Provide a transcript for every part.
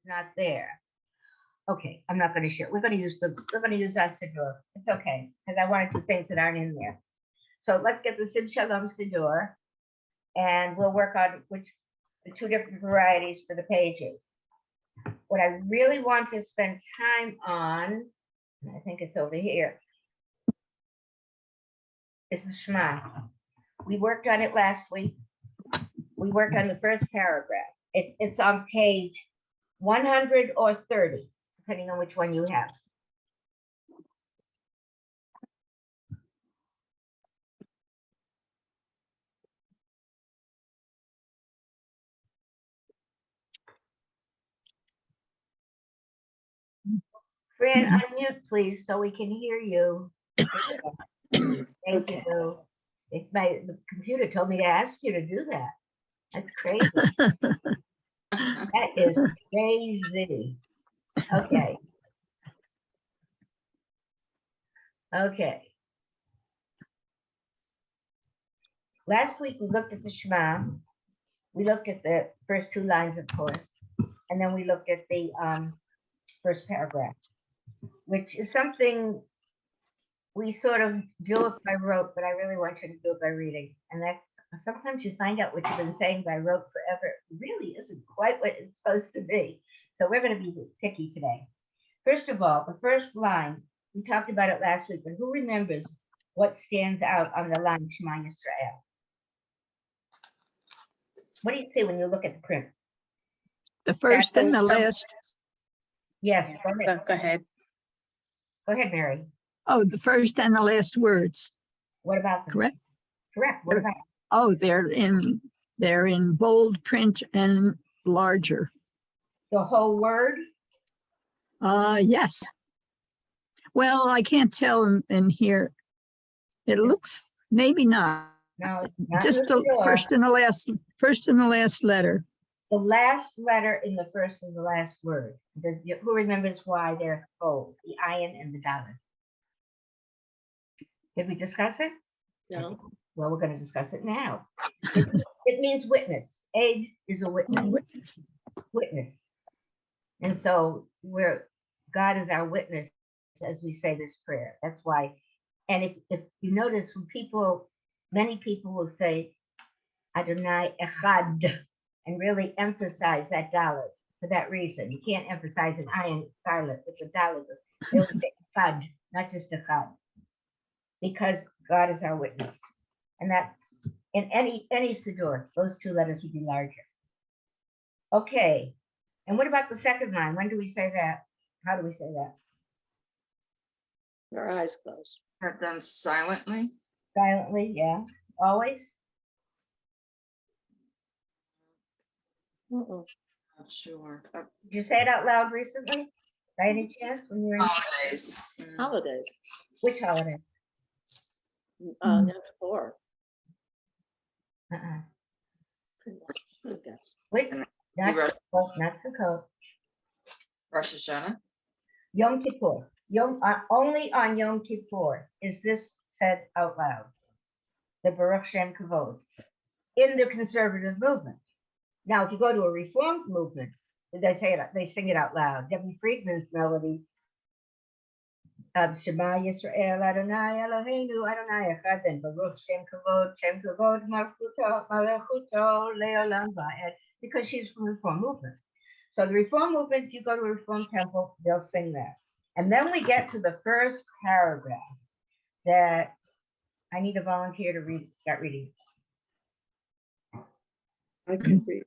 it's not there. Okay, I'm not going to share. We're going to use our Siddur. It's okay, because I wanted the things that aren't in there. So let's get the Sim Shalom Siddur, and we'll work on the two different varieties for the pages. What I really want to spend time on, and I think it's over here, is the Shema. We worked on it last week. We worked on the first paragraph. It's on page 100 or 30, depending on which one you have. Fran, unmute, please, so we can hear you. Thank you. The computer told me to ask you to do that. That's crazy. That is crazy. Okay. Okay. Last week we looked at the Shema. We looked at the first two lines, of course, and then we looked at the first paragraph, which is something we sort of do it by rote, but I really want you to do it by reading. And that's sometimes you find out what you've been saying by rote forever. It really isn't quite what it's supposed to be. So we're going to be picky today. First of all, the first line, we talked about it last week, but who remembers what stands out on the line Shema Yisrael? What do you see when you look at the print? The first and the last. Yes, go ahead. Go ahead. Go ahead, Mary. Oh, the first and the last words. What about them? Correct. Correct. What about? Oh, they're in bold print and larger. The whole word? Yes. Well, I can't tell in here. It looks maybe not. No, not Just the first and the last letter. The last letter in the first and the last word. Who remembers why they're bold? The ayin and the daled. Did we discuss it? No. Well, we're going to discuss it now. It means witness. Aid is a witness. Witness. And so God is our witness as we say this prayer. That's why. And if you notice, when many people will say Adonai Echad and really emphasize that daled for that reason. You can't emphasize an ayin silent with the daled. They would say Echad, not just Echad, because God is our witness. And that's in any siddur, those two letters would be larger. Okay. And what about the second line? When do we say that? How do we say that? Our eyes closed. Are done silently. Silently, yeah. Always? Mm-mm. Not sure. Did you say it out loud recently? By any chance? When you were in Holidays. Holidays. which holiday? Yom Kippur. Good guess. Which? Not wrote- Sukkot. Rosh Hashanah. Yom Kippur. Only on Yom Kippur is this said out loud. The Baruch Shem Kavod in the conservative movement. Now, if you go to a reformed movement, they sing it out loud. Debbie Friedman's melody of Shema Yisrael Adonai Eloheinu Adonai Echad, Baruch Shem Kavod Malachuto Leolam Va'ed, because she's from the Reform movement. So the Reform movement, if you go to a Reform temple, they'll sing that. And then we get to the first paragraph that I need a volunteer to start reading. I could read.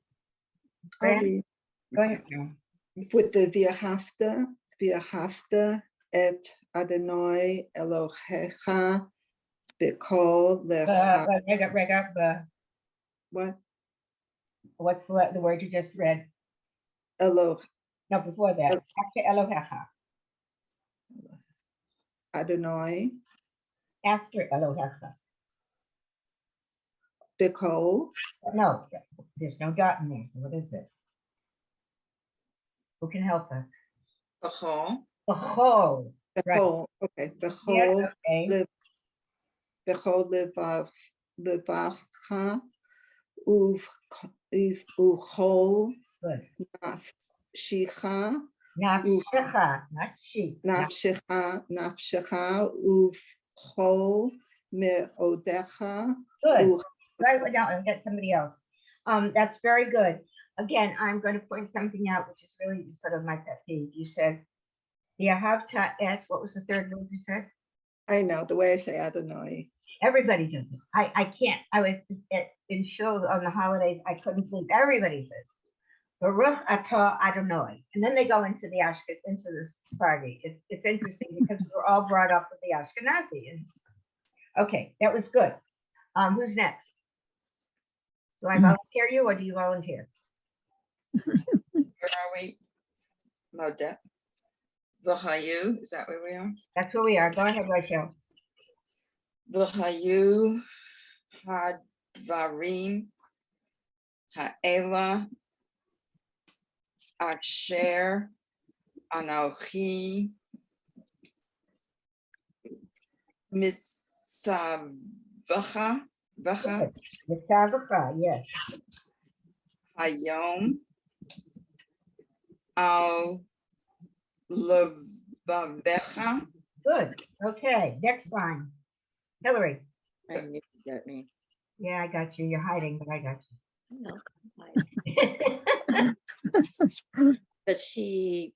Fran? Go ahead, Fran. With the V'ahavta et Adonai Elohecha b'kol lecha. What? What's the word you just read? Eloh No, before that. After Elohecha. Adonai After Elohecha. b'kol. No, there's no dot in there. So what is it? Who can help us? B'chol. B'chol. B'kol. Okay. Yeah, B'chol. okay. B'chol levacha uv uchol Good. nafshicha, Nafshecha, not she. nafshecha, uvchol me'odecha. Good. Right now, and get somebody else. That's very good. Again, I'm going to point something out, which is really sort of my pet peeve. You said, "Yahavta et." What was the third word you said? I know the way I say Adonai. Everybody does it. I can't. I was in shows on the holidays. I couldn't sleep. Everybody says Baruch atah Adonai, and then they go into the into the Sephardi. It's interesting because we were all brought up with the Ashkenazi. And okay, that was good. Who's next? Do I volunteer you or do you volunteer? Where are we? Modet. V'hayu, is that where we are? That's where we are. Go ahead, Rachel. V'hayu hadvarim ha'ela asher anochi mitzavacha vacha Yitzhak, yes. hayom al levavecha. Good. Okay. Next line. Hillary. I knew you got me. Yeah, I got you. You're hiding, but I got No, you. but she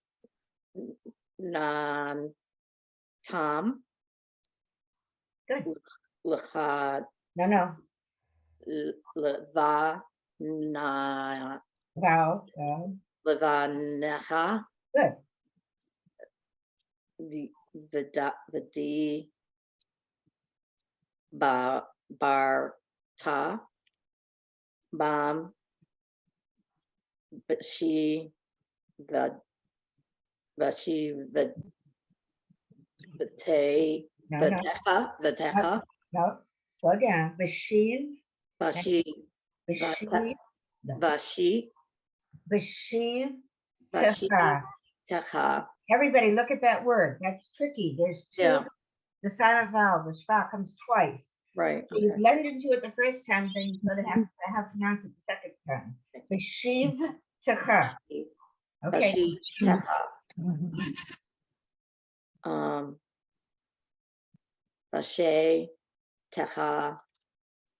non Tom Good. Lechad No. Leva na Wow. Levanecha Good. Vadi Bar Ta Bam Bashi Bashi Vate No. Vatecha No. Slow down. Bashiv. Bashi Bashiv. No. Bashi Bashiv. Bashi Techa. Techa. Everybody, look at that word. That's tricky. There's two. Yeah. The silent vowel, the shva, comes twice. Right. So you Okay. blend into it the first time, then you're going to have to pronounce it the second time. Bashiv techa. Okay. Bashi Techa. Mhm. Bashi Techa.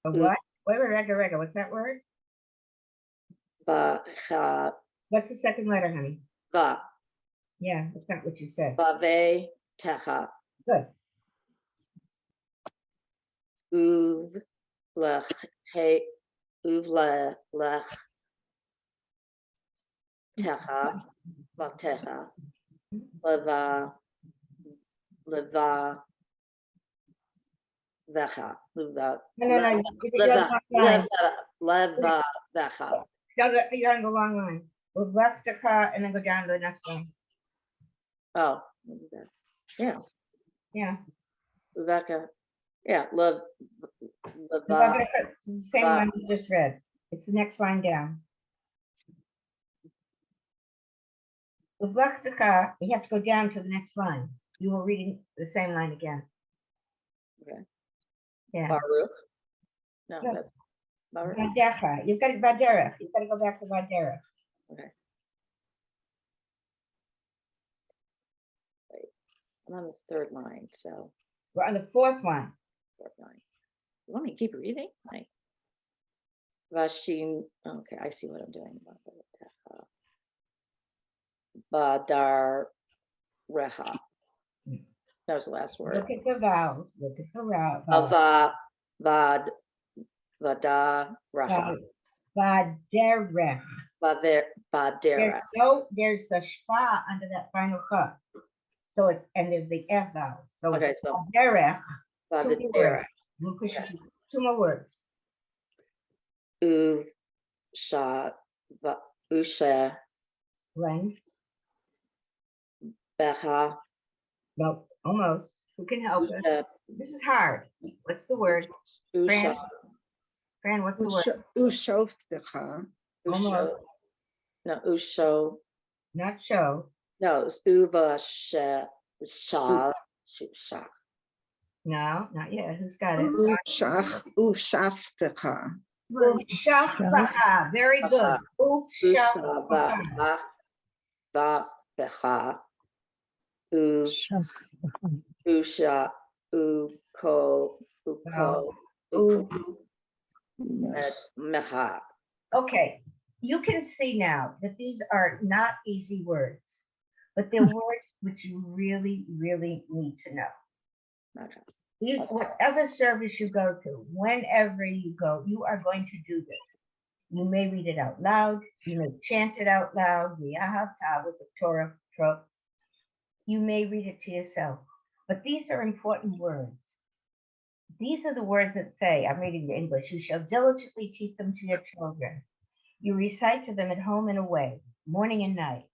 A what? Wait, rega. What's that word? Bacha What's the second letter, honey? Va. Yeah, that's not what you said. Bave Techa. Good. Uv Lech He Uv Lech Techa. La Techa. Leva Vecha. No. You're on the Vecha. You're on the long line. With left techa and then go down to the next one. Oh, yeah. Yeah. Vecha. Yeah. Leva. It's the same line you just read. It's the next line down. With left techa, you have to go down to the next line. You were reading the same line again. Okay. Yeah. Baruch. No, Yeah. that's Baruch. Vadecha. You've got to Vaderech. You've got to go back to Vaderech. Okay. Wait. I'm on the third line, so We're on the fourth line. fourth line. You want me to keep reading? Right. Vashin. Okay, I see what I'm doing. Badar Reha. That was the last word. Look at the vowels. Look at the vowels. Vad Vada Raha. Vaderech. Badera. There's the shpa under that final ch. So it's and there's the f vowel. So Okay, it's so Vaderech. Badera. We'll push it to 2 more words. Uv Sha Usha Blend. Beha. Nope, almost. Who can help us? Usha. This is hard. What's the word? Usha. Fran, what's the word? Ushoftecha. Usho. No, Usho. Not show. No, it's Uva Sha. Sha. No, not yet. Who's got it? Ushaftecha. Ufshafacha. Very good. Ufshafacha. vavecha, u Shach. usha, uko, Ooh. mecha. Okay, you can see now that these are not easy words, but they're words which you really, really need to know. Okay. Whatever service you go to, whenever you go, you are going to do this. You may read it out loud. You may chant it out loud. With the Torah trope. You may read it to yourself. But these are important words. These are the words that say, I'm reading the English, you shall diligently teach them to your children. You recite to them at home and away, morning and night.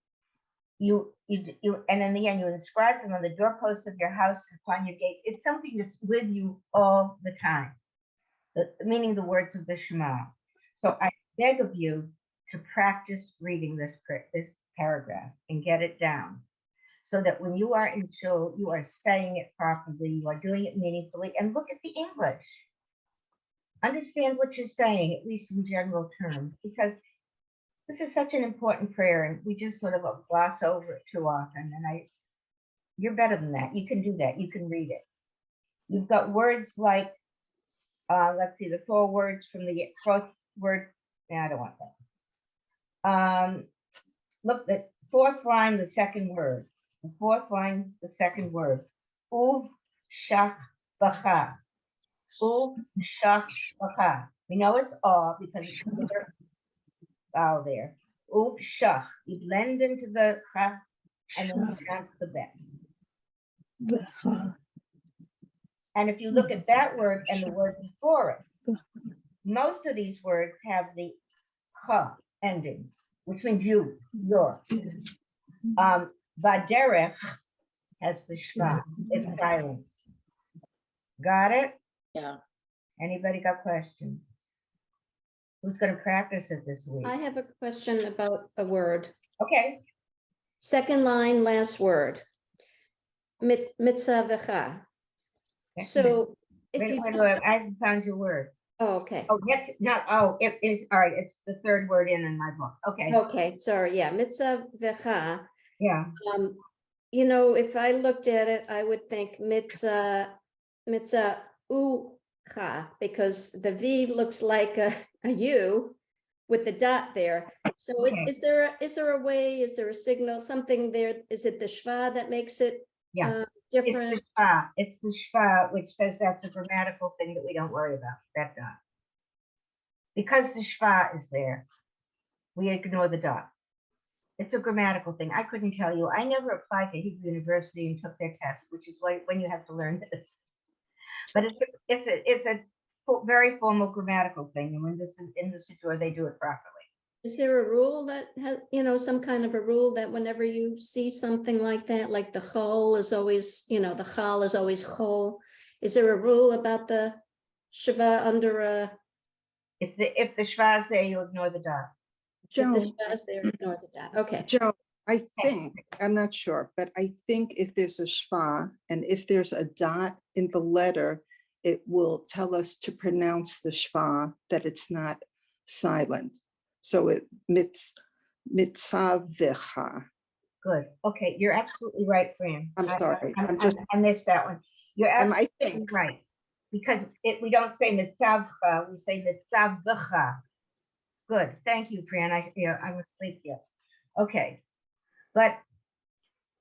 And in the end, you inscribe them on the doorposts of your house and upon your gate. It's something that's with you all the time, meaning the words of the Shema. So I beg of you to practice reading this paragraph and get it down, so that when you are in shul, you are saying it properly, you are doing it meaningfully, and look at the English. Understand what you're saying, at least in general terms, because this is such an important prayer, and we just sort of gloss over it too often. And you're better than that. You can do that. You can read it. You've got words like, let's see, the 4 words from the fourth word. No, I don't want that. Look, the 4th line, the 2nd word. The 4th line, the 2nd word. Uv shach bacha. Uv shach bacha. We know it's all because it's there. Vowel there. Uv shach. You blend into the cha and then you pronounce the bet. And if you look at that word and the word before it, most of these words have the cha ending, which means you, your. Baderech has the shva. It's silent. Got it? Yeah. Anybody got questions? Who's going to practice it this week? I have a question about a word. Okay. 2nd line, last word. Mitzavecha. So if Wait, you wait, just, wait, I haven't found your word. oh, okay. Oh, yes, not, oh, it is, all right, it's the 3rd word in my book. Okay, Okay, sorry, yeah, mitzavecha. yeah, You know, if I looked at it, I would think mitza ucha, because the V looks like a U with the dot there. So Okay. is there a way, is there a signal, something there? Is it the shva that makes it yeah. different? It's the shva, which says that's a grammatical thing that we don't worry about, that dot. Because the shva is there, we ignore the dot. It's a grammatical thing. I couldn't tell you. I never applied to Hebrew University and took their test, which is when you have to learn this. But it's a very formal grammatical thing, and when this is in the Siddur, they do it properly. Is there a rule that has, you know, some kind of a rule that whenever you see something like that, like the chol is always, you know, the chal is always chol. Is there a rule about the shva under a? If the shva is there, you ignore the dot. If the Joan, shva is there, ignore the dot. Okay. Joan, I think, I'm not sure, but I think if there's a shva and if there's a dot in the letter, it will tell us to pronounce the shva, that it's not silent. So it mitzavecha. Good. Okay, you're absolutely right, Fran. I'm sorry. I missed that one. You're I absolutely think. right. Because we don't say mitzavcha, we say mitzavcha. Good. Thank you, Fran. I'm asleep yet. Okay. But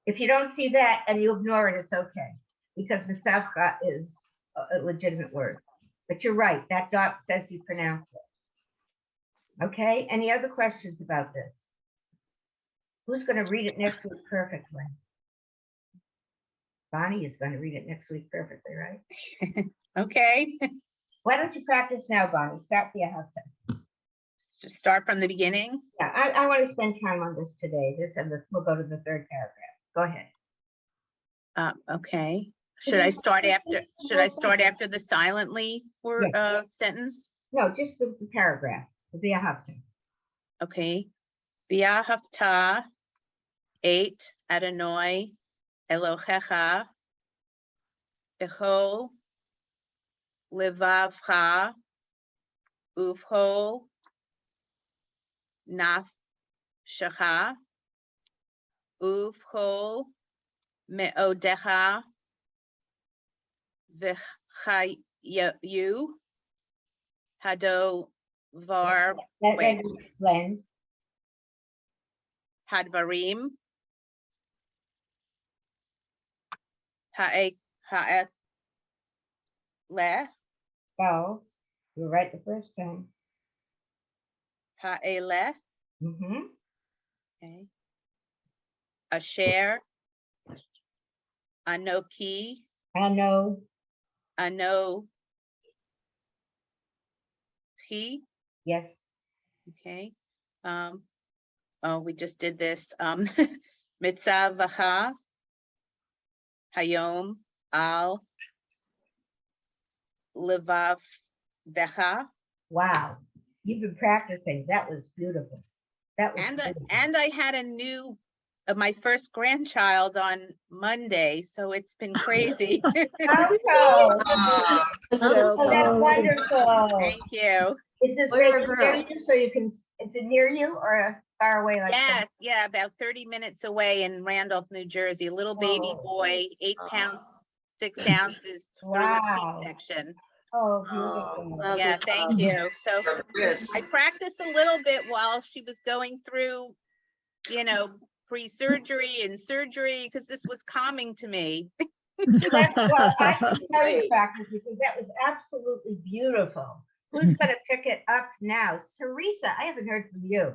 if you don't see that and you ignore it, it's okay. Because mitzavcha is a legitimate word. But you're right. That dot says you pronounce it. Okay. Any other questions about this? Who's going to read it next week perfectly? Bonnie is going to read it next week perfectly, right? Okay, Why don't you practice now, Bonnie? Start the hafta. just start from the beginning. Yeah, I want to spend time on this today. We'll go to the 3rd paragraph. Go ahead. Okay, should I start after the silently word sentence? No, just the paragraph. The hafta. Okay. V'ahavta et Adonai Elohecha b'chol levavcha uvchol nafshecha uvchol me'odecha v'chayu hado var That wait, blend, hadvarim ha'e le vowels. You're right the first time. ha'ele, Mm-hmm. okay. Asher, anoki, I know. ano, he, Yes. okay. Oh, we just did this. Mitzavaha, hayom, al, levav, vecha. Wow. You've been practicing. That was beautiful. That was beautiful. And I had a new, my first grandchild on Monday, so it's been crazy. How so? So, Oh, that's Oh. wonderful. Thank you. Is this Boy or baby girl? near you so you can, is it near you or far away like that? Yes, yeah, about 30 minutes away in Randolph, New Jersey. A little baby Oh. boy, 8 pounds, 6 ounces through a Wow. C-section. Oh, Oh, beautiful. love Yeah, it. thank you. So Chris, I practiced a little bit while she was going through, you know, pre-surgery and surgery, because this was calming to me. Well, I can tell you Great. practice because that was absolutely beautiful. Who's gonna pick it up now? Teresa, I haven't heard from you.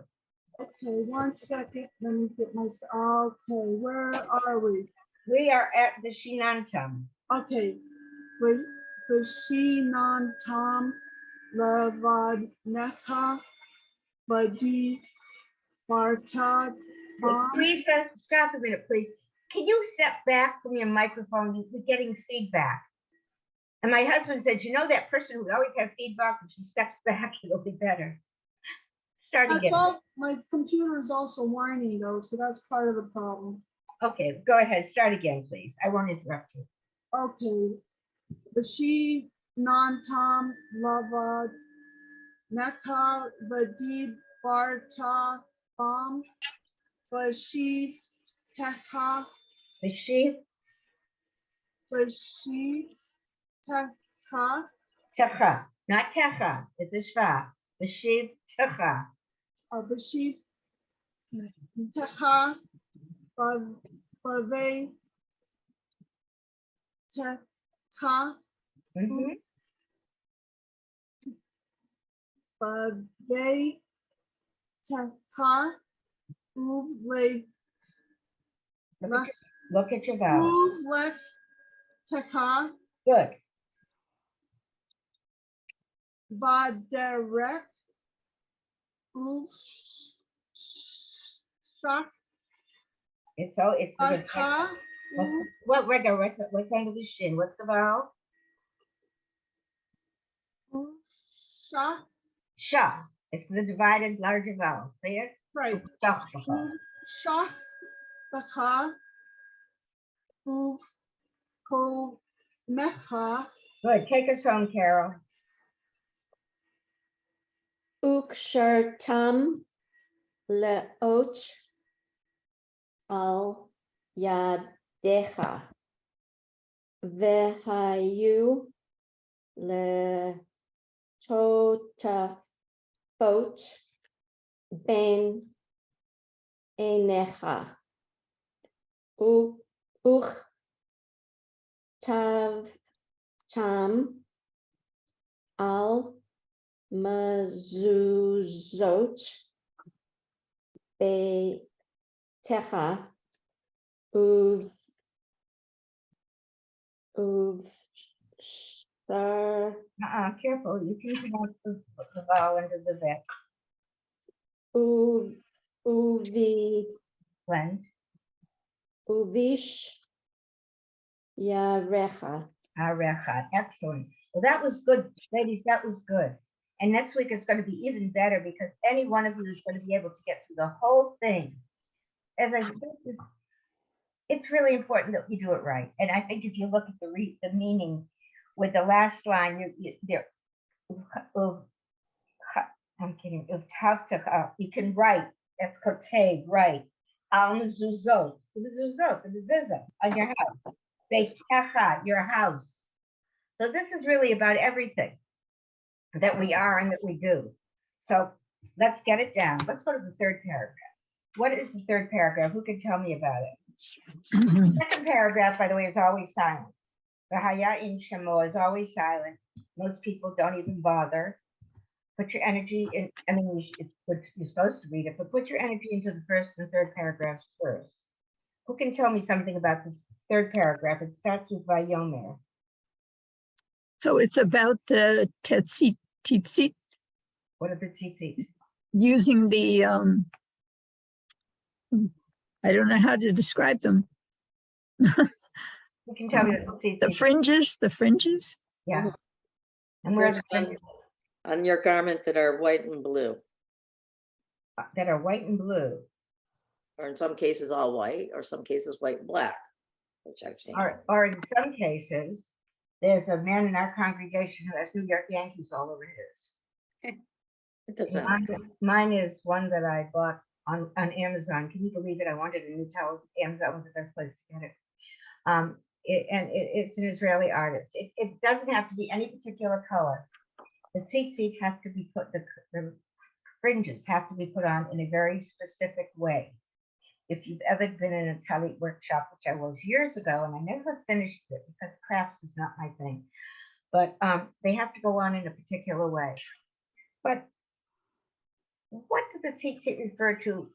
Okay, 1 second. Let me get myself. Okay, where are we? We are at the Shinantam. Okay, Vashinantam Levadnecha Vadi Bartad. Teresa, stop a minute, please. Can you step back from your microphone? We're getting feedback. And my husband said, you know, that person who always has feedback, if she steps back, it'll be better. Start That's again. all. My computer is also whining though, so that's part of the problem. Okay, go ahead. Start again, please. I won't interrupt you. Okay, Vashinantam Levadnecha Vadi Bartad Bam Vashi Techa The sheep, Vashi Techa techa, not techa, it's a shva. The sheep, techa. Vashi Techa Bave Techa Mhm. Bave Techa Uvle Look at your vowels. Uvlech Techa Good. Baderek Uvshak It's so it's the Aka what regular what's under the shin? What's the vowel? Uvshak. Sha. It's the divided larger vowel. Say it. Right. Shach. Shach Bacha Uv Ko Mecha Good. Take us home, Carol. Ukshartam leoch al yadecha vehayu le totafot ben enecha uch tav tam al mezuzot be techa uv star Careful. You can pronounce the vowel under the vec. uvi Blend. uvish yarecha. Arecha. Excellent. Well, that was good, ladies. That was good. And next week it's going to be even better because any one of you is going to be able to get through the whole thing. It's really important that we do it right. And I think if you look at the meaning with the last line, I'm kidding. You can write. That's kote, right. al mezuzot, the mezuzah on your house. Beitecha, your house. So this is really about everything that we are and that we do. So let's get it down. Let's go to the third paragraph. What is the third paragraph? Who can tell me about it? Second paragraph, by the way, is always silent. The Haya in Shemo is always silent. Most people don't even bother. Put your energy in, I mean, you're supposed to read it, but put your energy into the first and third paragraphs first. Who can tell me something about this third paragraph? It starts with Vayomer. So it's about the tzitzit, What are the tzitzit? using the, I don't know how to describe them. You can tell me the tzitzit. The fringes. Yeah. And where are the on, fringes on your garment that are white and blue, that are white and blue? or in some cases all white, or some cases white and black, which I've seen. Or in some cases, there's a man in our congregation who has New York Yankees all over his. It doesn't. Mine is one that I bought on Amazon. Can you believe it? I wanted a new towel. Amazon was the best place to get it. It's an Israeli artist. It doesn't have to be any particular color. The tzitzit have to be put, the fringes have to be put on in a very specific way. If you've ever been in a talit workshop, which I was years ago, and I never finished it because crafts is not my thing, but they have to go on in a particular way. But what do the tzitzit refer to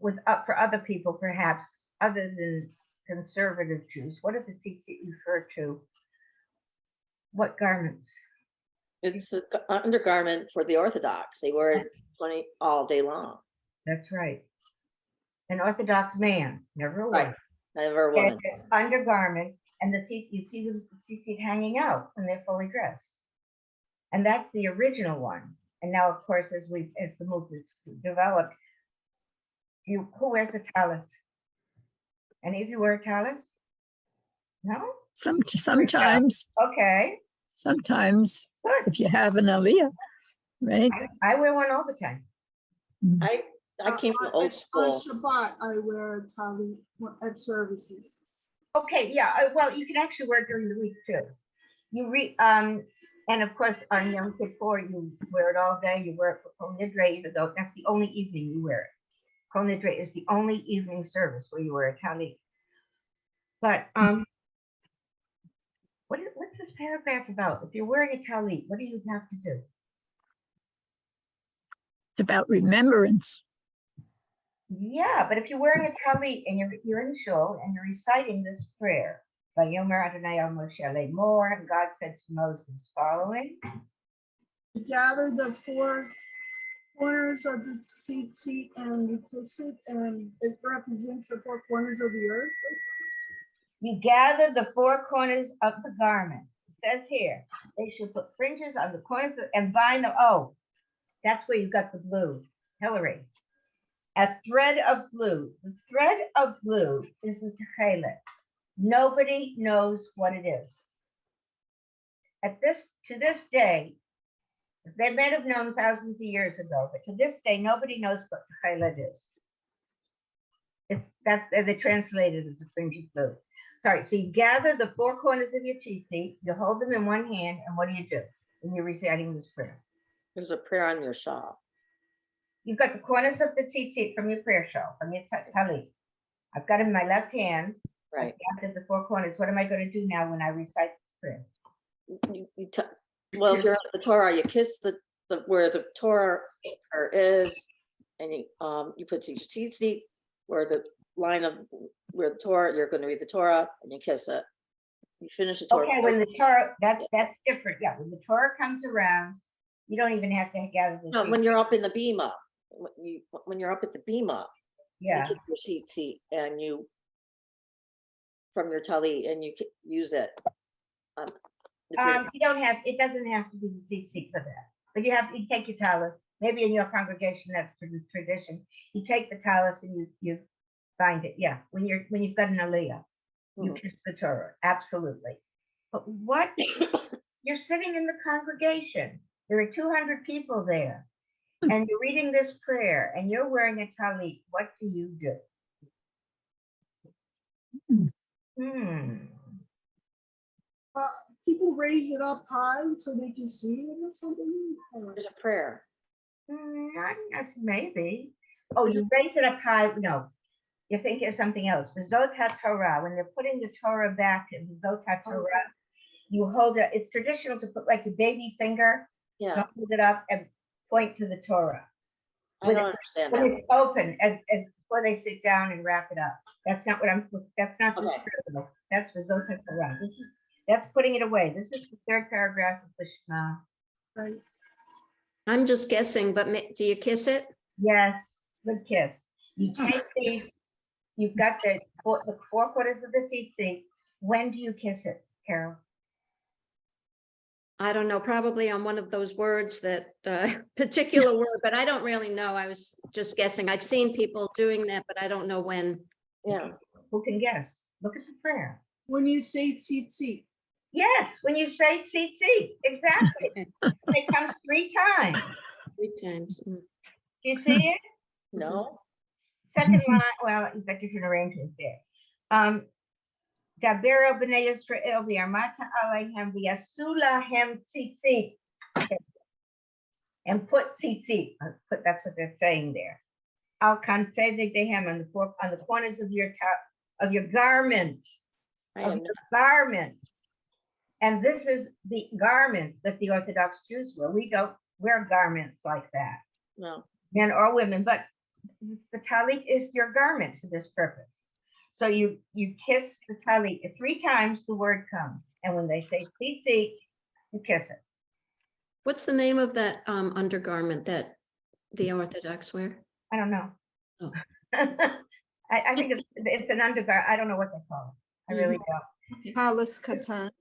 for other people, perhaps, other than conservative Jews? What does the tzitzit refer to? What garments? It's an undergarment for the Orthodox. They wear it all day long. That's right. An Orthodox man, never a Right. woman. Never a woman. It's undergarment, and you see the tzitzit hanging out when they're fully dressed. And that's the original one. And now, of course, as the movement's developed, who wears a tallis? Any of you wear a tallis? No? Sometimes, Okay, sometimes, good. if you have an aliyah, right? I wear one all the time. I came from old On school. Shabbat, I wear a tali at services. Okay, yeah, well, you can actually wear it during the week too. You read, and of course, on Yom Kippur, you wear it all day. You wear it for Kol Nidre, even though that's the only evening you wear it. Kol Nidre is the only evening service where you wear a talit. But what's this paragraph about? If you're wearing a talit, what do you have to do? It's about remembrance. Yeah, but if you're wearing a talit and you're in shul and you're reciting this prayer, Vayomer Adonai el Moshe Lemor, and God said to Moses, following. Gather the four corners of the tzitzit and you kiss it, and it represents the four corners of the earth. You gather the four corners of the garment. It says here, they should put fringes on the corners and bind them. Oh, that's where you got the blue, Hillary. A thread of blue. The thread of blue is the techelet. Nobody knows what it is. To this day, they may have known thousands of years ago, but to this day, nobody knows what techelet is. They translate it as a fringe of blue. Sorry, so you gather the four corners of your tzitzit, you hold them in one hand, and what do when you're reciting this prayer? There's a prayer on your shawl. You've got the corners of the tzitzit from your prayer shawl, from your talit. I've got it in my left hand. Right. I've gathered the four corners. What am I going to do now when I recite the prayer? Well, if you're on the Torah, you kiss the where the Torah is, and you put your tzitzit where the line of where the Torah, you're going to read the Torah, and you kiss it. You finish the Torah. Okay, when the Torah, that's different. Yeah, when the Torah comes around, you don't even have to gather the No, when you're up in the bima, when you're up at the bima, yeah. you take your tzitzit and you from your talit and you use it. You don't have. It doesn't have to be the tzitzit for that. But you take your tallis. Maybe in your congregation that's the tradition. You take the tallis and you bind it. Yeah, when you've got an aliyah, you kiss the Torah. Absolutely. But what? You're sitting in the congregation. There are 200 people there, and you're reading this prayer, and you're wearing a talit. What do you do? Hmm. People raise it up high so they can see it or something. There's a prayer. Not maybe. Oh, you raise it up high. No, you're thinking of something else. V'zot Torah. When they're putting the Torah back in V'zot Torah, you hold it. It's traditional to put like a baby finger, Yeah, hold it up and point to the Torah. I don't understand When that. it's open, as before they sit down and wrap it up. That's not what I'm. That's not the Okay. scriptural. That's V'zot Torah. That's putting it away. This is the third paragraph of the Shema. Right. I'm just guessing, but do you kiss it? Yes, good kiss. You take these. You've got the four quarters of the tzitzit. When do you kiss it, Carol? I don't know, probably on one of those words that particular word, but I don't really know. I was just guessing. I've seen people doing that, but I don't know when. Yeah, Who can guess? Look at the prayer. When you say tzitzit. Yes, when you say tzitzit, exactly. It comes 3 times. 3 times. Do you see it? no, Second line, well, you've got different arrangements there. Daber el b'nei Yisrael v'yarmata aleihem v'yasu lahem tzitzit. Okay. And put tzitzit. That's what they're saying there. Al kanfei v'gdehem on the corners of your garment. I Of am your garment. And this is the garment that the Orthodox Jews wear. We don't wear garments like that, no. men or women, but the talit is your garment for this purpose. So you kiss the talit 3 times. The word comes, and when they say tzitzit, you kiss it. What's the name of that undergarment that the Orthodox wear? I don't know. Oh. I think it's an undergarment. I don't know what they call it. I really don't. Talis katan.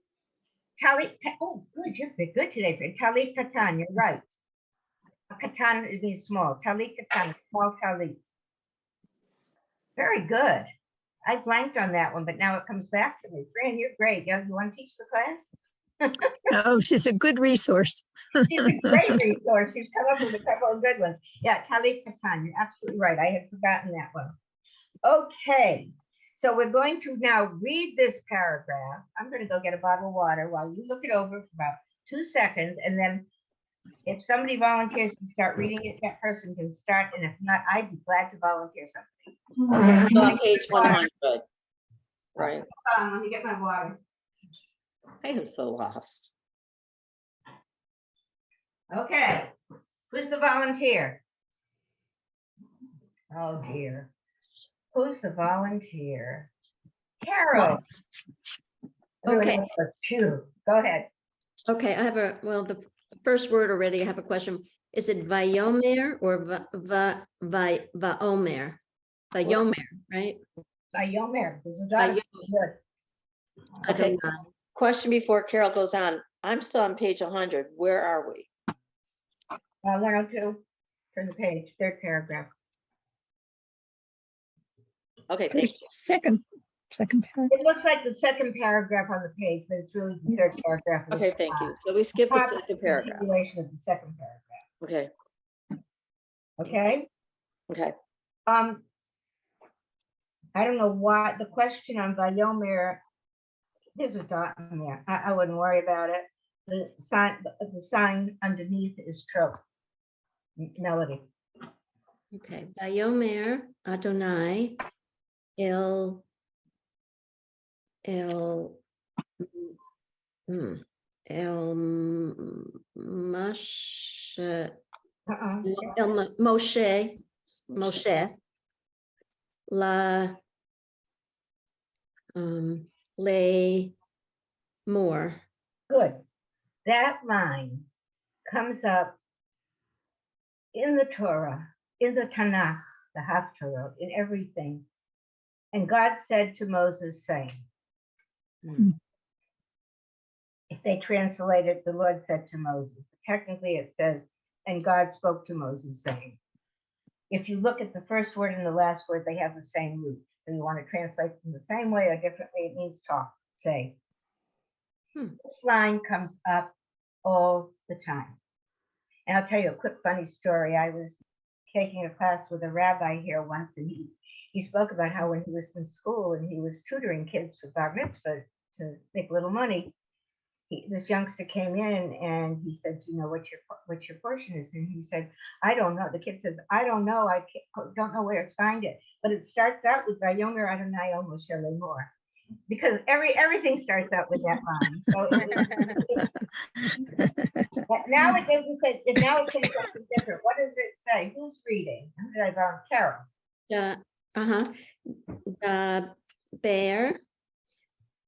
Talit. Oh, good. You're good today, friend. Talit katan. You're right. A katan means small. Talit katan. Small talit. Very good. I blanked on that one, but now it comes back to me. Fran, you're great. You want to teach the class? Oh, she's a good resource. She's a great resource. She's come up with a couple of good ones. Yeah, Talit Katan, you're absolutely right. I had forgotten that one. Okay, so we're going to now read this paragraph. I'm going to go get a bottle of water while you look it over for about 2 seconds, and then if somebody volunteers to start reading it, that person can start, and if not, I'd be glad to volunteer something. So on page 100, right? Let me get my water. I am so lost. Okay, who's the volunteer? Oh dear. Who's the volunteer? Carol. Okay. Phew. Go ahead. Okay, I have the first word already, I have a question. Is it Vayomer or Vaomer? Vayomer, right? Vayomer. This is not good. Okay. Adonai. Question before Carol goes on. I'm still on page 100. Where are we? 102, turn the page, 3rd paragraph. Okay, thank you. Second paragraph. It looks like the 2nd paragraph on the page, but it's really the 3rd paragraph. Okay, thank you. So we skipped the Top is second the paragraph. continuation of the 2nd paragraph. Okay, Okay. okay. I don't know why the question on Vayomer. There's a dot in there. I wouldn't worry about it. The sign underneath is trope. Melody. Okay, Vayomer Adonai El Moshe La Le More. Good. That line comes up in the Torah, in the Tanakh, the Haftarah, in everything. And God said to Moses, saying, if they translate it, the Lord said to Moses. Technically, it says, and God spoke to Moses, saying. If you look at the first word and the last word, they have the same root. So you want to translate them the same way or differently, it means talk, say. This line comes up all the time. And I'll tell you a quick funny story. I was taking a class with a rabbi here once, and he spoke about how when he was in school and he was tutoring kids for bar mitzvah to make a little money, this youngster came in and he said, you know, what your portion is? And he said, I don't know. The kid says, I don't know. Don't know where to find it. But it starts out with Vayomer Adonai El Moshe Lemor. Because everything starts out with that line. So now it doesn't say, now it says something different. What does it say? Who's reading? Carol. Bear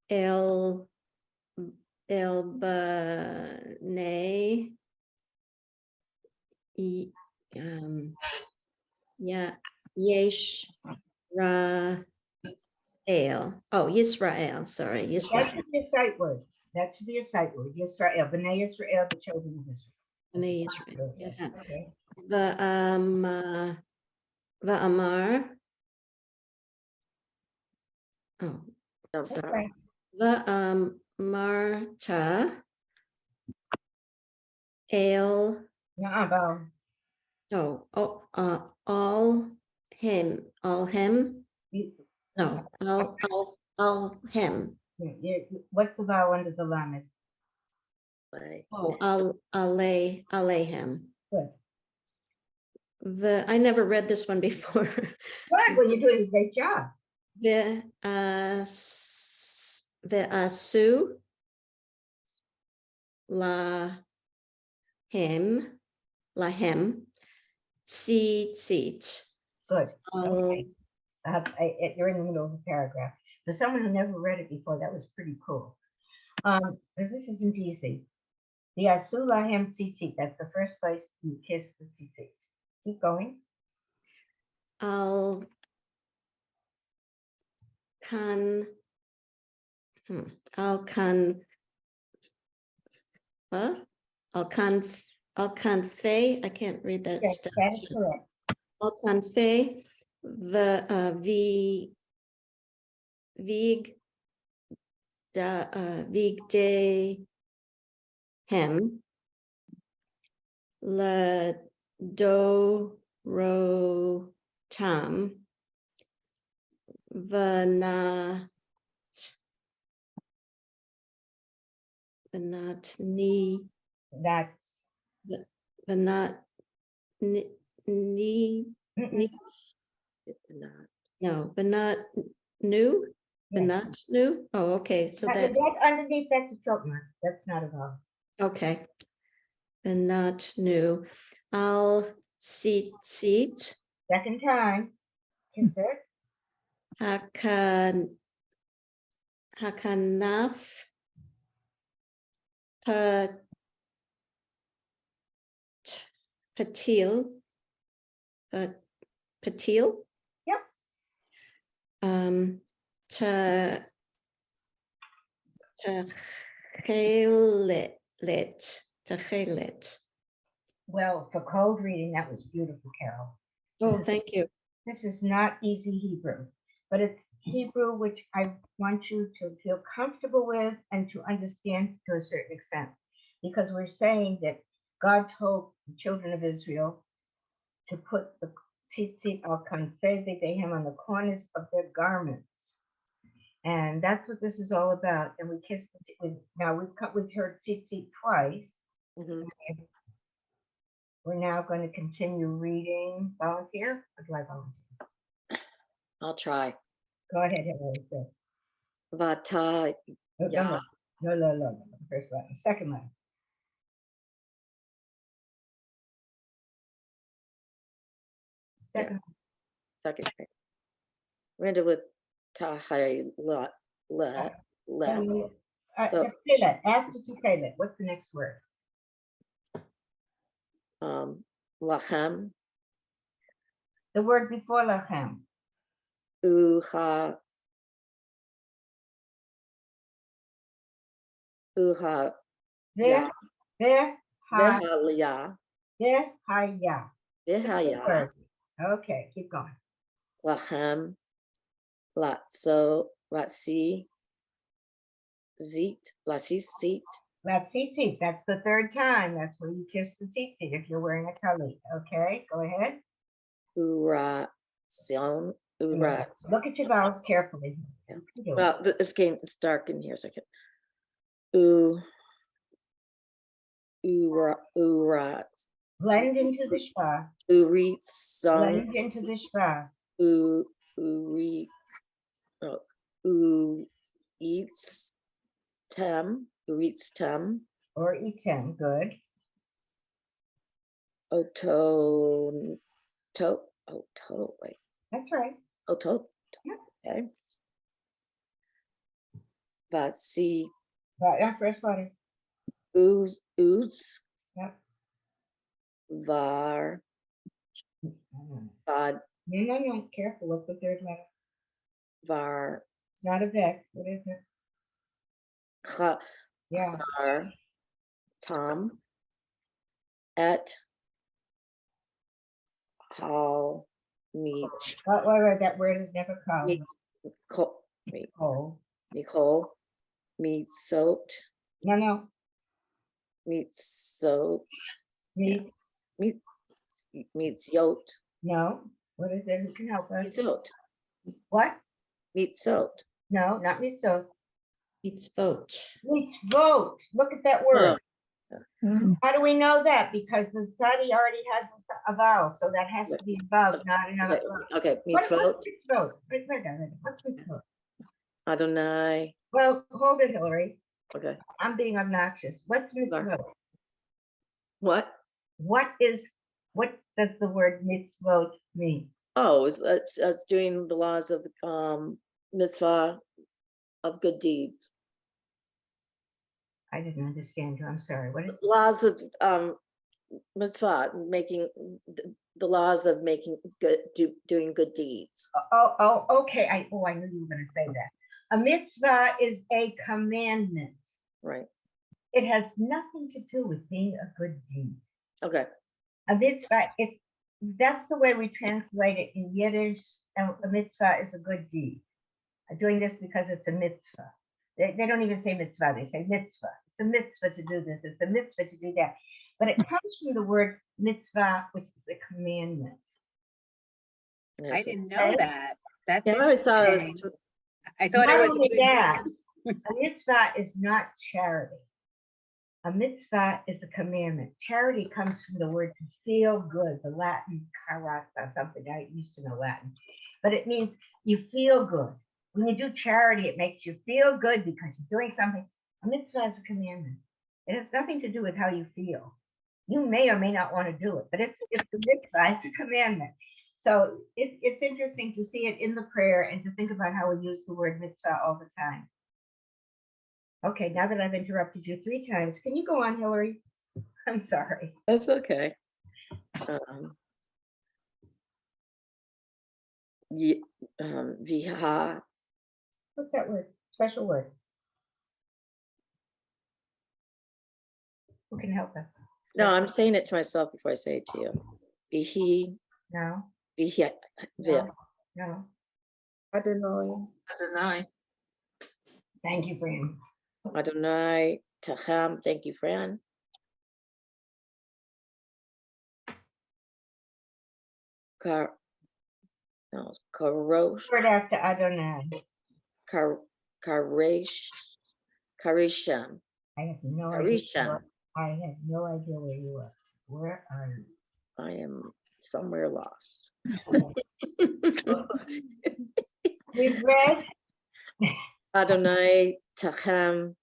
el bnei yesh Yisrael, sorry, That Yisrael. should be a sight word. That should be a sight word. Yisrael, B'nai Yisrael, the children of Israel. Bnei Yisrael, yeah. Okay. Va'amar. Oh, No, sorry. Va'amarta el, all him, no, all him. What's the vowel under the lamed? way. Alehem. Good. I never read this one before. Good. Well, you're doing a great job. Ve'asu lahem tzitzit. Good. Okay. You're in the middle of a paragraph. For someone who never read it before, that was pretty cool. Because this isn't easy. The Asulahem tzitzit, that's the first place you kiss the tzitzit. Keep going. Al kanfe, I can't read that. Yes, that is correct. Al kanfe vigdehem ladorotam vanat ni That's vanat ni no, but not new, but Yeah. not new. Oh, okay. So that, underneath, that's a throat mark. That's not a vowel. okay. But not new. I'll seat. Second time. Kiss it. Hakanaf. Patil. Patil. Yep. Techelet. Well, for cold reading, that was beautiful, Carol. Oh, thank you. This is not easy Hebrew, but it's Hebrew which I want you to feel comfortable with and to understand to a certain extent, because we're saying that God told the children of Israel to put the tzitzit al kanfei v'dehem on the corners of their garments. And that's what this is all about. And we kissed now we've heard tzitzit twice. Mhm. We're now going to continue reading. Volunteer? Or do I volunteer? I'll try. Go ahead, Hillary. Vata No, ya. no. First line. Second line. Second. Second. We're into with tahay let. So- Techelet. After techelet, what's the next word? Lachem. The word before lachem. Uha. There. Yeah. There. Hi. Vehalia. There. Hi. Yeah. Vehaya. Okay, keep going. Lachem. Latso. Latsi. Zeet. Latsi seat. That's tzitzit. That's the third time. That's where you kiss the tzitzit if you're wearing a talit. Okay, go ahead. Ura. Sion. Urat. Look at your vowels carefully. Yeah. You do it. Well, it's dark in here, so I can. U, urat, Blend into the schwa. urit, sung, Blend into the schwa. urit, oh, eats, tem, Or etem. Good. oto, wait, That's right. oto, Yep. okay. Vasi, That first letter. ooze, Yep. var, vad, No. Careful. What's the third letter? var, It's not a Vic. What is it? ka, Yeah. var, tom, et, how, meet, Wait. That word is never called. meet, Oh. Nicole, meet, soaked, No. meet, soaked, Meat. meets, yoked, No. What is it? Who can help us? meet, soaked, What? meet, soaked. No, not mitzvot. It's vote. Mitzvot. Look at that word. Mm, How do we know that? Because the study already has a vowel, so that has to be above, not another. Okay, meets, What's vote, mitzvot? Wait, what's mitzvot? Adonai, Well, hold it, Hillary. okay, I'm being obnoxious. What's mitzvot? what? What does the word mitzvot mean? Oh, it's doing the laws of the mitzvah of good deeds. I didn't understand you. I'm sorry. What is? Laws of mitzvah, making the laws of making good, doing good deeds. Okay. I knew you were going to say that. A mitzvah is a commandment. Right. It has nothing to do with being a good deed. Okay. A mitzvah, that's the way we translate it in Yiddish. A mitzvah is a good deed. I'm doing this because it's a mitzvah. They don't even say mitzvah, they say mitzvah. It's a mitzvah to do this, it's a mitzvah to do that. But it comes from the word mitzvah, which is a commandment. I didn't know that. That's Yeah, I always thought it was. interesting. I thought it Not was a only good that, deed. a mitzvah is not charity. A mitzvah is a commandment. Charity comes from the word to feel good, the Latin charata, something I used to know Latin. But it means you feel good. When you do charity, it makes you feel good because you're doing something. A mitzvah is a commandment. It has nothing to do with how you feel. You may or may not want to do it, but it's a mitzvah, it's a commandment. So it's interesting to see it in the prayer and to think about how we use the word mitzvah all the time. Okay, now that I've interrupted you 3 times, can you go on, Hillary? I'm sorry. That's okay. Viha, What's that word? Special word. Who can help us? no, I'm saying it to myself before I say it to you. Vihi, No, vihi, no. Adonai, Thank you, Fran. Adonai, Tachem, thank you, Fran. Karosh, Word after Adonai. Karesh, Kareshem, I have no idea. Kareshem. I have no idea where you are. Where are you? I am somewhere lost. We've read Adonai, Tachem,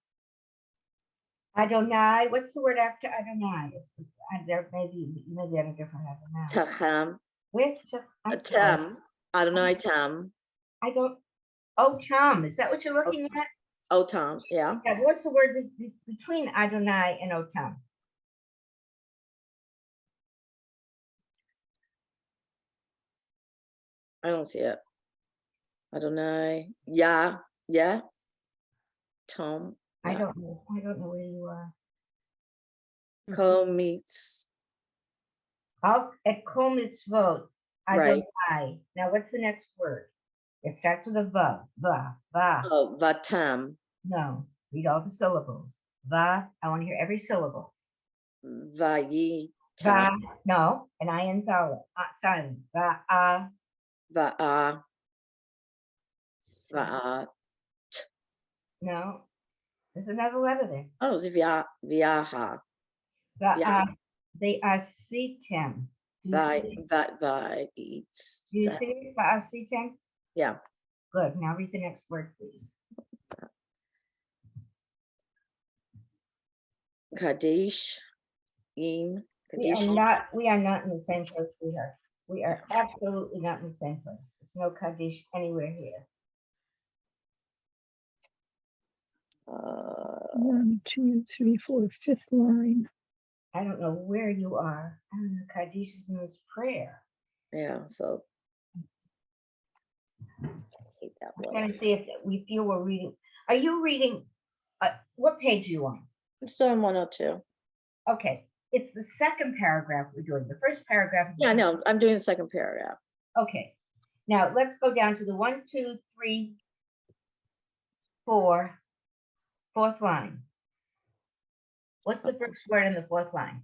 Adonai. What's the word after Adonai? There maybe on a different Adonai. Tachem, Where's I'm sorry. Tem, Adonai Tem, I don't. Oh, Tom. Is that what you're looking at? Otam, yeah. Yeah. What's the word between Adonai and Otam? I don't see it. Adonai, yeah, Tom, I don't know. I don't know where you are. Ko meets, At Kol Mitzvot, right. Adonai. Now, what's the next word? It starts with a va, va. Oh, Vatam, No, read all the syllables. Va, I want to hear every syllable. Vayi, Va, Tam, no, an I in silent. Va, Va'a, Va, No, there's another letter there. oh, it's viaha, The, they are sitem. Do you vi, see vi, eats. do you see it? The sitem? Yeah, Good. Now read the next word, please. Kaddish, im, We are Kaddish. not in the same place, sweetheart. We are absolutely not in the same place. There's no Kaddish anywhere here. 1, 2, 3, 4, fifth line. I don't know where you are. I don't know. Kaddish is in this prayer. Yeah, so. I hate that I'm word. trying to see if we feel we're reading. Are you reading? What page are you on? I'm still on 102. Okay, it's the second paragraph we're doing. The first paragraph. is- Yeah, no, I'm doing the second paragraph. Okay, now let's go down to the 1, 2, 3, 4, fourth line. What's the first word in the fourth line?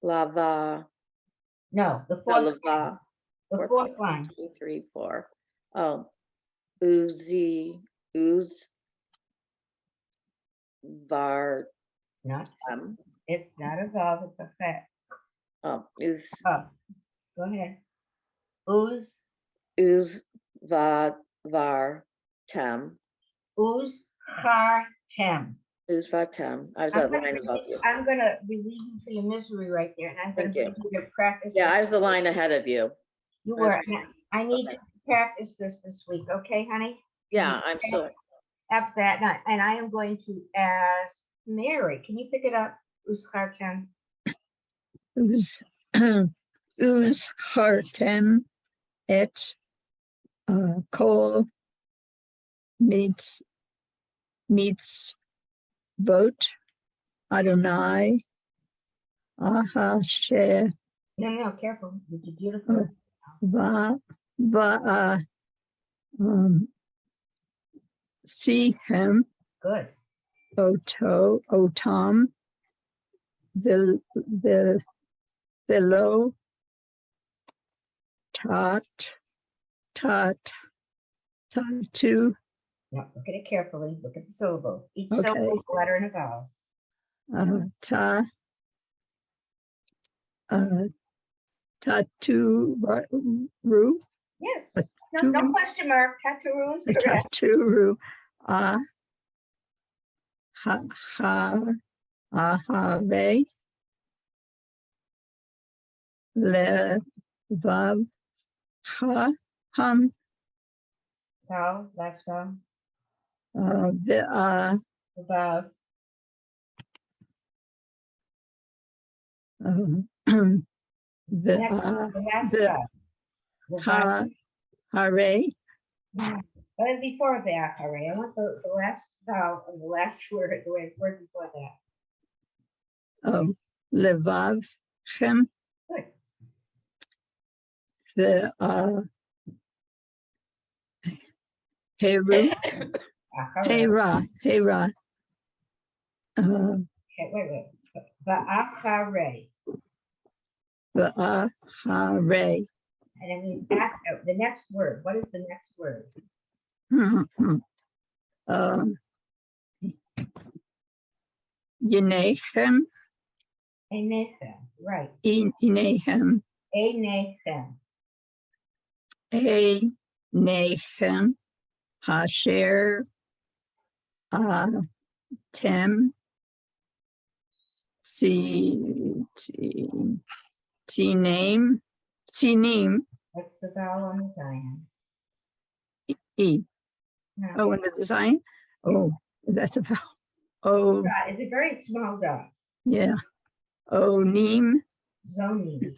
Lava, No, the fourth. lava. The fourth line. 2, 3, 4. Oh, Uzi, Uz, var, No, it's not a vowel, it's a fact. oh, Uz, Oh, go ahead. Ooze, var, tem, Tem. Uz, var, tem. I was at line above you. I'm gonna relieve you from your misery right there, and I'm gonna Thank you. need you to practice. Yeah, I this. was the line ahead of you. You I was were. I need okay. you to practice this week, okay, honey? Yeah, I'm still, After that, and I am going to ask Mary. Can you pick it up? Tem. Us us hartem et kol meets vote Adonai aha she No, careful. You did beautiful. va see him Good. otam below tatu Now look at it carefully. Look at the syllables. Each Okay. syllable is a letter and a vowel. Tatu Yes. But No question mark. Tataru is correct. Tatu ahave le vav ham Vowel. Last vowel. the The vowel. the last the vowel. The vowel. hare But before that, hurry. I want the last vowel and the last word, the word before that. levav chem Good. the heru Achare. hera Okay, wait. Va'achare. the hare And I mean after the next word. What is the next word? Yenechem Enechem. Right. Enechem Enechem. Enechem Hasher Tem Sinim What's the vowel on the sign? E. No. Oh, and the design. Oh, that's a vowel. Oh, It's a very small dot. yeah. Onim Zoning.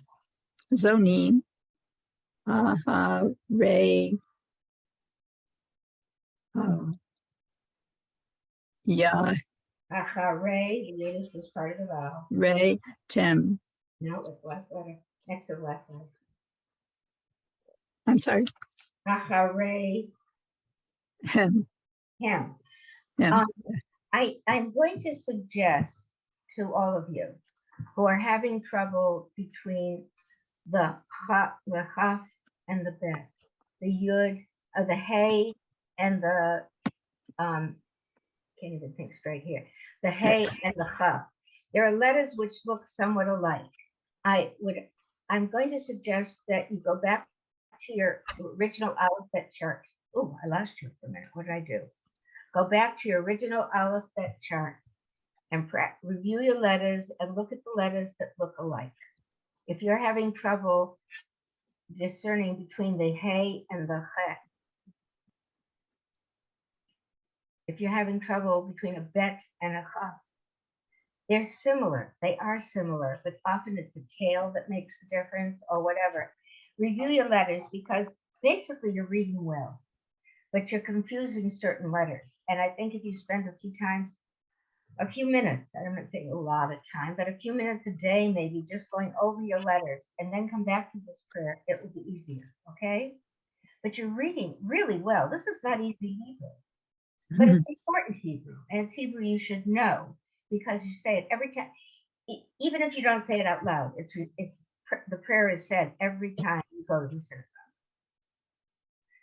Zonim Ray Yeah, Achare. The latest was part of the vowel. Ray Tem. No, it's the last letter. Next to the last letter. I'm sorry. Achare. Hem. Him. Hem. I'm going to suggest to all of you who are having trouble between the ha and the bet, the yud the hey and the, can't even think straight here. The hey and the ha. There are letters which look somewhat alike. I'm going to suggest that you go back to your original alphabet chart. Oh, I lost you for a minute. What did I do? Go back to your original alphabet chart and review your letters and look at the letters that look alike. If you're having trouble discerning between the hey and the he, if you're having trouble between a bet and a ha, they're similar. They are similar, but often it's the tail that makes the difference or whatever. Review your letters because basically you're reading well, but you're confusing certain letters. And I think if you spend a few minutes, I'm not saying a lot of time, but a few minutes a day, maybe just going over your letters and then come back to this prayer, it will be easier, okay? But you're reading really well. This is not easy Hebrew, but it's important Hebrew, and it's Hebrew you should know because you say it every time. Even if you don't say it out loud, the prayer is said every time you go to the synagogue.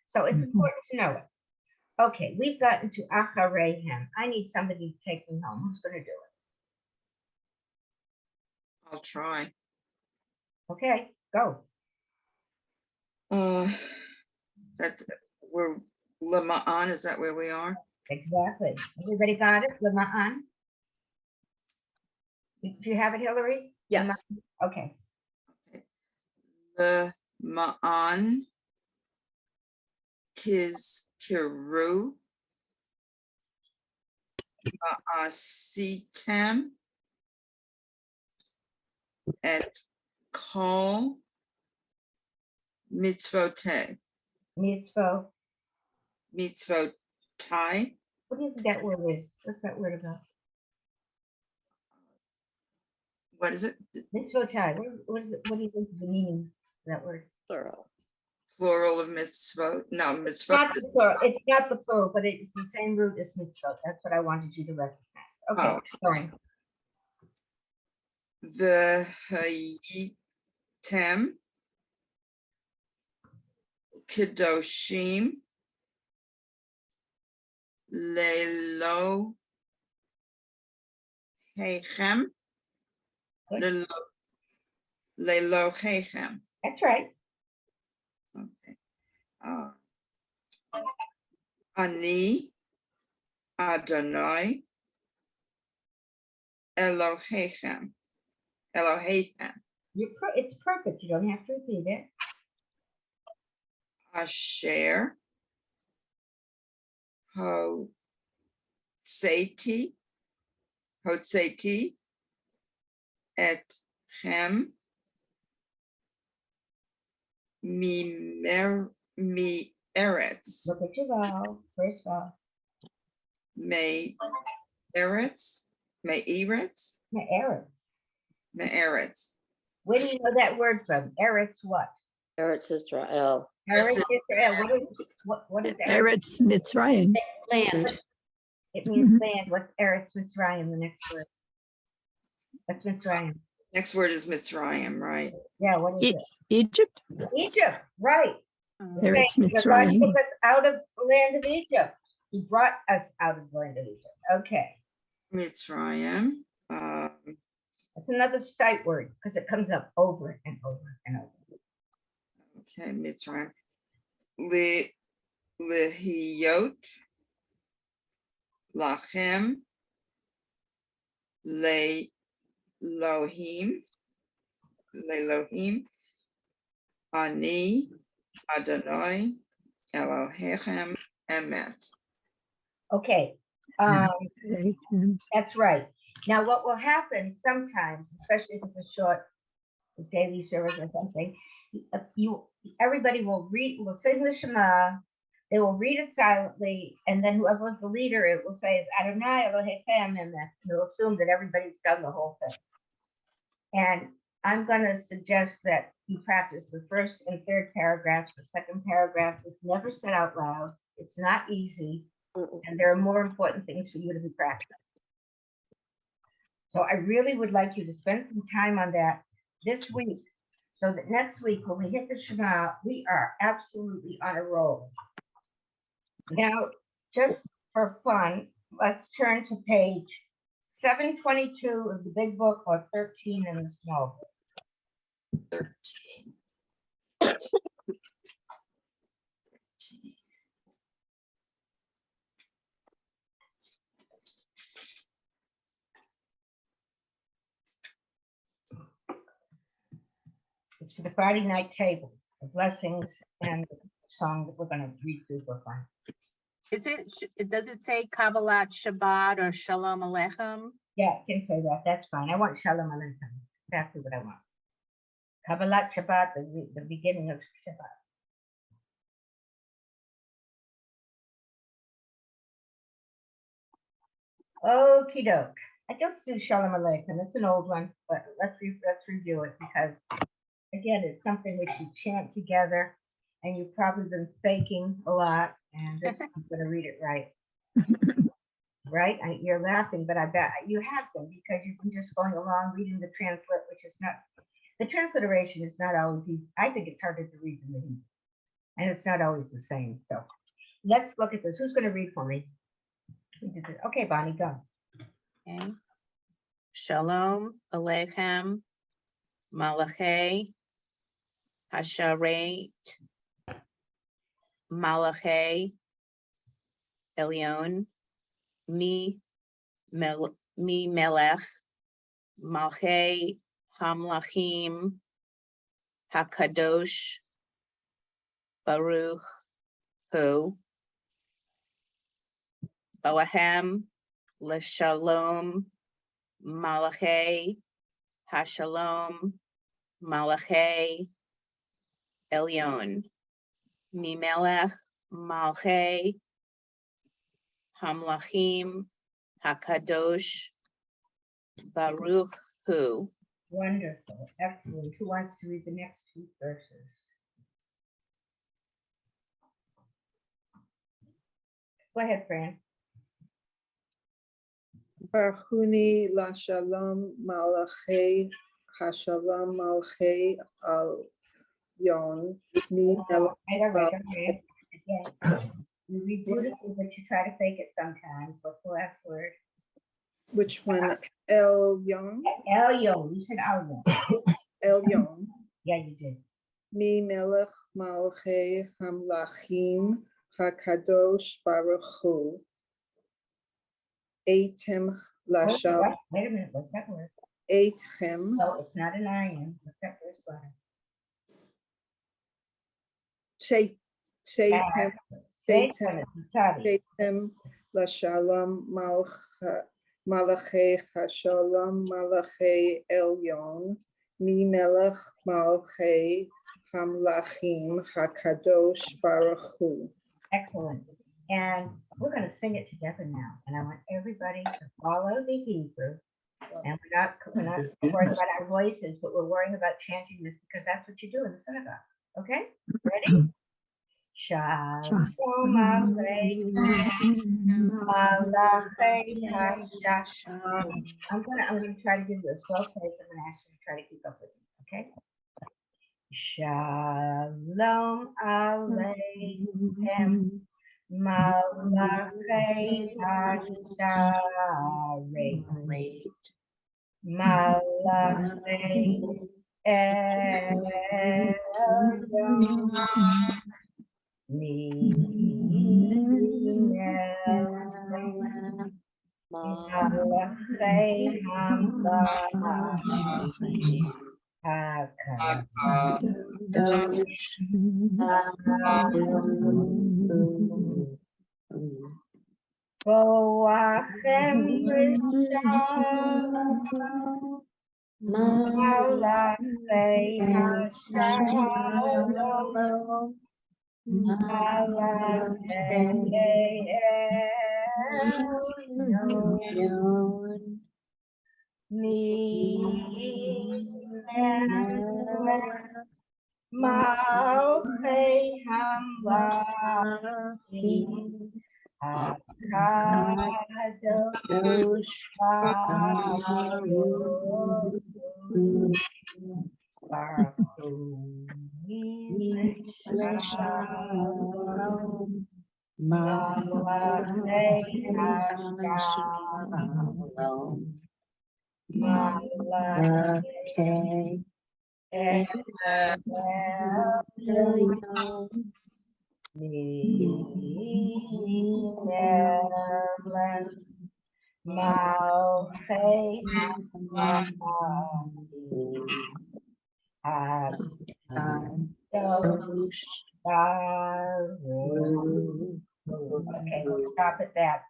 So it's important to know it. Okay, we've gotten to Achareihem. I need somebody to take me home. Who's going to do it? I'll try. Okay, go. We're Lama'an, is that where we are? Exactly. Everybody got it? Lama'an? Do you have it, Hillary? Yes. Lama'an? Okay. Lama'an tizkiru ma'asitem et kol mitzvoteh. Mitzvah. Mitzvotai. What do you think that word is? What's that word about? What is it? Mitzvotai. What is it? What do you think is the meaning of that word? Plural. Plural of mitzvot? No, mitzvot. Not the plural. It's not the plural, but it's the same root as mitzvot. That's what I wanted you to recognize. Okay, going. The hayitem kedoshim lelo hechem lelo hechem. That's right. Okay. Ani Adonai Elohechem. Elohechem. It's perfect. You don't have to repeat it. Asher Hotzeti et chem eretz. Look at your vowel. First vowel. Eretz. Eretz. Eretz. Where do you know that word from? Eretz what? Eretz Israel. Eretz Israel. What is Eretz? Eretz Mitzrayim. Land. It means land. What's Eretz Mitzrayim, the next word? That's Mitzrayim. Next word is Mitzrayim, right? Yeah, what is it? Egypt. Egypt, right. Eretz God Mitzrayim. took us out of the land of Egypt. He brought us out of the land of Egypt. Okay. Mitzrayim. That's another sight word because it comes up over and over and over. Okay, Mitzrayim. Lehiyot lachem lelohim ani Adonai Elohechem emet. Okay. That's right. Now, what will happen sometimes, especially if it's a short daily service or something, everybody will sing the Shema, they will read it silently, and then whoever was the leader, it will say, Adonai Elohechem, and they'll assume that everybody's done the whole thing. And I'm going to suggest that you practice the first and third paragraphs. The second paragraph is never said out loud. It's not easy, and there are more important things for you to be practicing. So I really would like you to spend some time on that this week, so that next week when we hit the Shema, we are absolutely on a roll. Now, just for fun, let's turn to page 722 of the big book or 13 in the small book. 13. It's for the Friday night table, the blessings and the song that we're going to read through for fun. Is it, does it say Kabbalat Shabbat or Shalom Aleichem? Yeah, I can say that. That's fine. I want Shalom Aleichem. Exactly what I want. Kabbalat Shabbat, the beginning of Shabbat. Okie doke. I just do Shalom Aleichem. It's an old one, but let's review it because, again, it's something which you chant together, and you've probably been faking a lot, and this one's going to read it right. Right? You're laughing, but I bet you have been because you've been just going along reading the translate, which is not, the transliteration is not always easy. I think it's harder to read than the Hebrew, and it's not always the same. So let's look at this. Who's going to read for me? Okay, Bonnie, go. Okay. Shalom Aleichem Malachei Hasharet Malachei Elyon Mi Melech Malchei Hamlachim Hakadosh Baruch Hu Boahem L'Shalom Malachei Hashalom Malachei Elyon Mimelech Malchei Hamlachim Hakadosh Baruch Hu. Wonderful. Excellent. Who wants to read the next two verses? Go ahead, Fran. Barchuni la shalom malachei hashalom malchei al yon mi melech All right. Again, you read beautifully, but you try to fake it sometimes. What's the last word? which one? El yon, Elyon. You said Elyon. El yon Yeah, you did. mi melech malchei hamlachim hakadosh baruch hu eitem la shalom Wait a minute. What's that word? eitchem No, it's not an iron. What's that first letter? Satan Satan. Satan la shalom malachei hashalom malachei elyon mi melech malchei hamlachim hakadosh baruch hu. Excellent. And we're going to sing it together now. And I want everybody to follow the Hebrew. And we're not worrying about our voices, but we're worrying about chanting this because that's what you do in the synagogue. Okay? Ready? Shalom Aleichem, Malachei Hashalom. I'm gonna try to give you a slow pace. I'm gonna ask you to try to keep up with me. Okay? Shalom Aleichem, Malachei Hashalom. Malachei Elyon. Malachei Hamlachim Hakadosh Boachem L'Shalom Malachei Hashalom Malachei Elyon Malchei Hamlachim Hakadosh Baruch Hu L'Shalom Malachei Okay, we'll stop at that.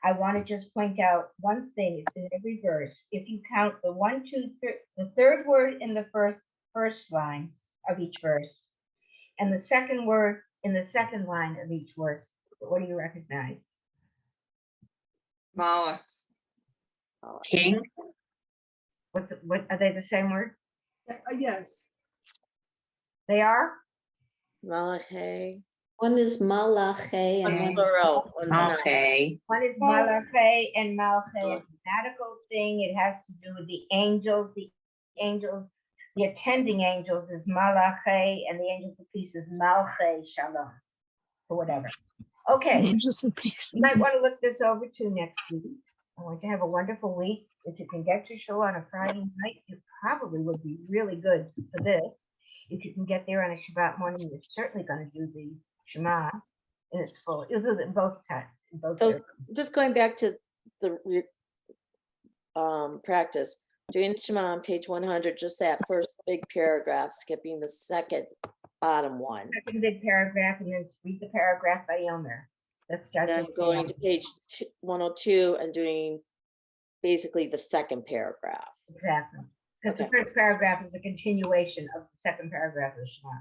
I want to just point out one thing. It's in every verse. If you count the one, two, three, the third word in the first line of each verse, and the second word in the second line of each verse, what do you recognize? Mala. King. What are they the same word? Yes. They are? Malachi. One is Malachi and One's one. plural, one's not. Okay. One is Malachi and Malche. It's a grammatical thing. It has to do with the angels. The attending angels is Malachi, and the angels of peace is Malche Shalom, or whatever. Okay, Angels of peace. you might want to look this over too next week. I want you to have a wonderful week. If you can get to Shul on a Friday night, it probably would be really good for this. If you can get there on a Shabbat morning, you're certainly going to do the Shema in its full. You'll do it in both times. In both So areas. just going back to the practice, doing Shema on page 100, just that first big paragraph, skipping the second bottom one. Second big paragraph, and then read the paragraph by Omer. Let's start. Then with going the- to page 102 and doing basically the second paragraph. Exactly. Because the Okay. first paragraph is a continuation of the second paragraph of the Shema.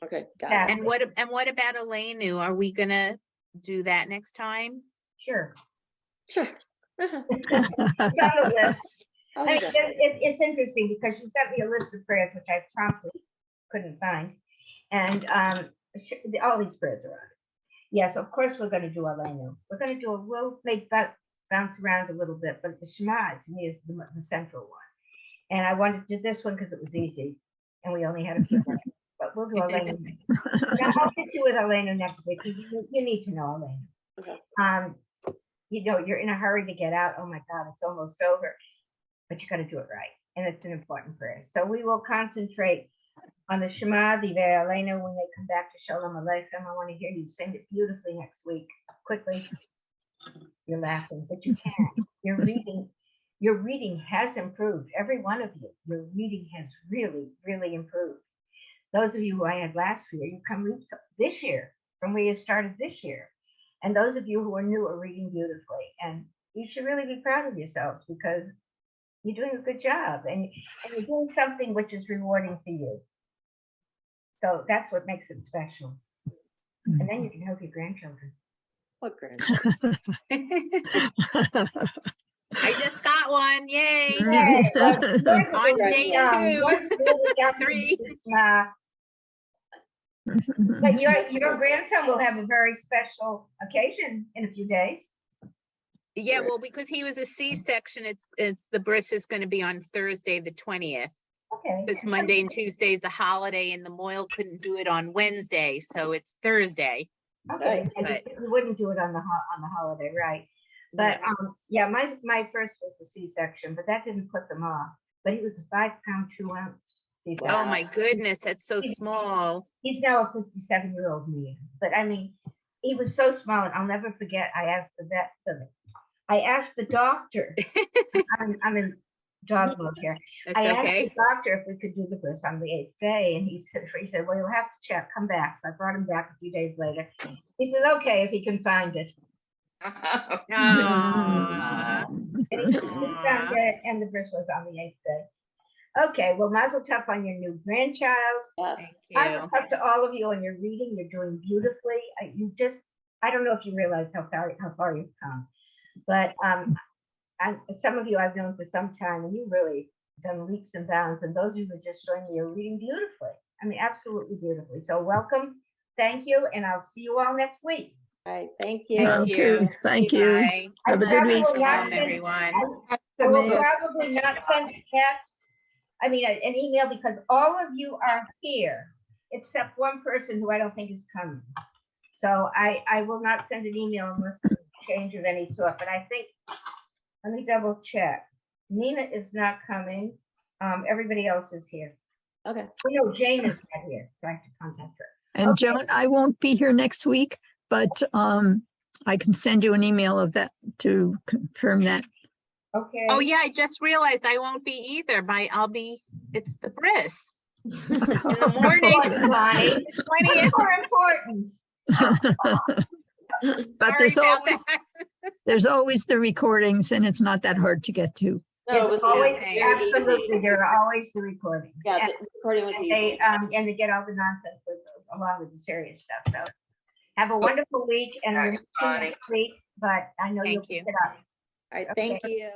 Okay, got Yeah. it. And what about Elenu? Are we gonna do that next time? Sure. Sure. It's on the list. I'll I do mean, that. it's interesting because she sent me a list of prayers, which I promptly couldn't find. And all these prayers are on it. Yes, of course, we're going to do Elenu. We're going to do we'll make that bounce around a little bit, but the Shema to me is the central one. And I wanted to do this one because it was easy and we only had a few minutes. But we'll do Elenu next week. Now, I'll get you with Elenu next week. You need to know Elenu. Okay. You know, you're in a hurry to get out. Oh my God, it's almost over. But you got to do it right. And it's an important prayer. So we will concentrate on the Shema, the Elenu, when they come back to Shalom Aleichem. I want to hear you sing it beautifully next week. Quickly. You're laughing, but you can. Your reading has improved. Every one of you, your reading has really, really improved. Those of you who I had last year, you come this year from where you started this year. And those of you who are new are reading beautifully. And you should really be proud of yourselves because you're doing a good job and you're doing something which is rewarding for you. So that's what makes it special. And then you can help your grandchildren. What grand? I just got one, yay! Yay, well, yours is On really day young. 2. Yours is really young. 3. But your grandson will have a very special occasion in a few days. Yeah, well, because he was a C-section, it's the bris is going to be on Thursday, the 20th. Okay. Because Monday and Tuesday is the holiday, and the Moyle couldn't do it on Wednesday, so it's Thursday. Okay. Right. And you wouldn't do it on the holiday, right? But yeah, my first was a C-section, but that didn't put them off. But he was a 5-pound, 2-ounce C-section. Oh my goodness, that's so small. He's now a 57-year-old man. But I mean, he was so small, and I'll never forget. I asked the vet. I asked the doctor. I'm in dog mode here. That's I asked okay. the doctor if we could do the bris on the 8th day, and he said, well, you'll have to check, come back. So I brought him back a few days later. He said, okay, if he can find it. Aww. And he found it, and the bris was on the 8th day. Okay, well, mazel tov on your new grandchild. Yes. Thank Mazel you. tov to all of you on your reading. You're doing beautifully. I don't know if you realize how far you've come, but some of you I've known for some time, and you really done leaps and bounds. And those of you who are just joining me are reading beautifully. I mean, absolutely beautifully. So welcome. Thank you. And I'll see you all next week. All right, thank you. Thank you. Okay, thank you. Bye. Have a good week. Shalom, everyone. I will probably not send a text. I mean, an email, because all of you are here, except one person who I don't think is coming. So I will not send an email unless change of any sort, but I think, let me double check. Nina is not coming. Everybody else is here. Okay, Oh, no, Jane is not here, so I have to contact her. And Okay. Joan, I won't be here next week, but I can send you an email of that to confirm that. Okay. Oh, yeah, I just realized I won't be either. It's the bris. In the morning, Important, Bonnie. 20th. More important. But there's always the recordings and it's not that hard to get to. no, it was It's always, okay. very easy. absolutely, there are always the recordings. Yeah, And the recording was they, easy. and they get all the nonsense with, along with the serious stuff, so. Have a wonderful week and we're Bonnie. next week, but I know you'll Thank you. pick it up. All right, Okay. thank you.